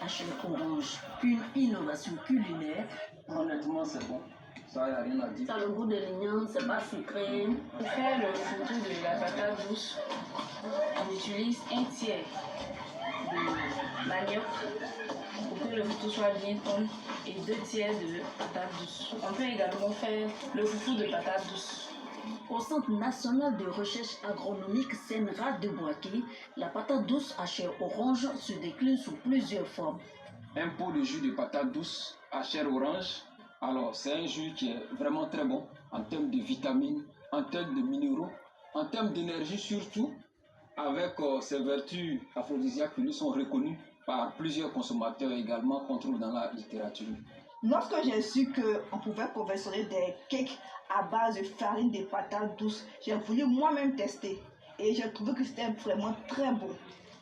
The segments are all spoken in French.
haché orange, une innovation culinaire. Honnêtement, c'est bon. Ça, il n'y a rien à dire. Ça a le goût de l'igname, c'est pas sucré. Pour faire le fourre-tout de la patate douce, on utilise un tiers de manioc pour que le fourre-tout soit bien tendre et 2 tiers de patate douce. On peut également faire le fourre-tout de patate douce. Au Centre national de recherche agronomique Senra de Boaké, la patate douce à chair orange se décline sous plusieurs formes. Un pot de jus de patate douce à chair orange. Alors, c'est un jus qui est vraiment très bon en termes de vitamines, en termes de minéraux, en termes d'énergie surtout, avec ses vertus aphrodisiaques qui lui sont reconnues par plusieurs consommateurs également qu'on trouve dans la littérature. Lorsque j'ai su qu'on pouvait confectionner des cakes à base de farine de patates douces, j'ai voulu moi-même tester et j'ai trouvé que c'était vraiment très bon.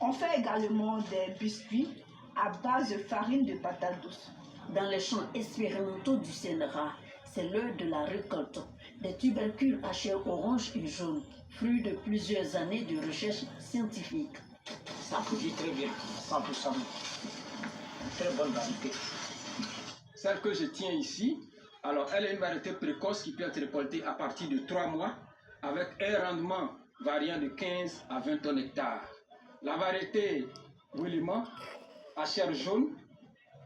On fait également des biscuits à base de farine de patates douces. Dans les champs expérimentaux du Senra, c'est l'heure de la récolte. Des tubercules à chair orange et jaune, fruit de plusieurs années de recherche scientifique. Ça produit très bien, 100%. Très bonne variété. Celle que je tiens ici, alors elle est une variété précoce qui peut être récoltée à partir de 3 mois avec un rendement variant de 15 à 20 tonnes hectares. La variété Williman à chair jaune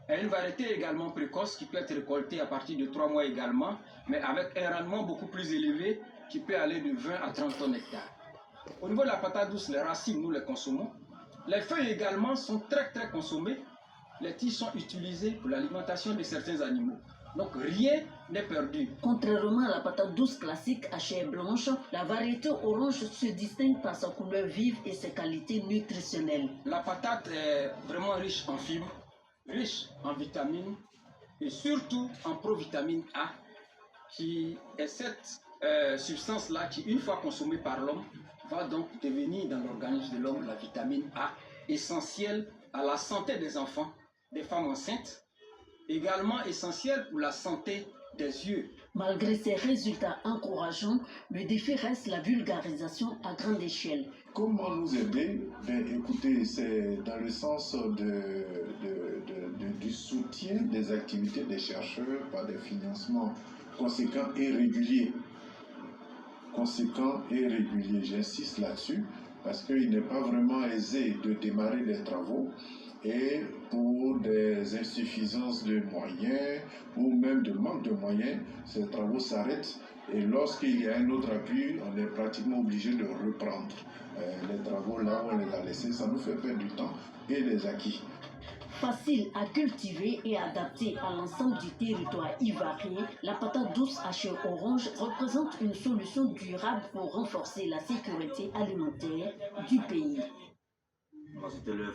est une variété également précoce qui peut être récoltée à partir de 3 mois également, mais avec un rendement beaucoup plus élevé qui peut aller de 20 à 30 tonnes hectares. Au niveau de la patate douce, les racines, nous les consommons. Les feuilles également sont très consommées. Les tiges sont utilisées pour l'alimentation de certains animaux. Donc rien n'est perdu. Contrairement à la patate douce classique à chair blanche, la variété orange se distingue par sa couleur vive et ses qualités nutritionnelles. La patate est vraiment riche en fibres, riche en vitamines et surtout en provitamine A, qui est cette substance-là qui, une fois consommée par l'homme, va donc devenir dans l'organisme de l'homme la vitamine A, essentielle à la santé des enfants, des femmes enceintes, également essentielle pour la santé des yeux. Malgré ces résultats encourageants, le défi reste la vulgarisation à grande échelle. Comment nous aider? Écoutez, c'est dans le sens du soutien des activités des chercheurs par des financements conséquents et réguliers. J'insiste là-dessus parce qu'il n'est pas vraiment aisé de démarrer des travaux et pour des insuffisances de moyens ou même de manque de moyens, ces travaux s'arrêtent et lorsqu'il y a un autre appui, on est pratiquement obligé de reprendre les travaux là où on les a laissés. Ça nous fait perdre du temps et des acquis. Facile à cultiver et adaptée à l'ensemble du territoire ivoirien, la patate douce à chair orange représente une solution durable pour renforcer la sécurité alimentaire du pays. C'était le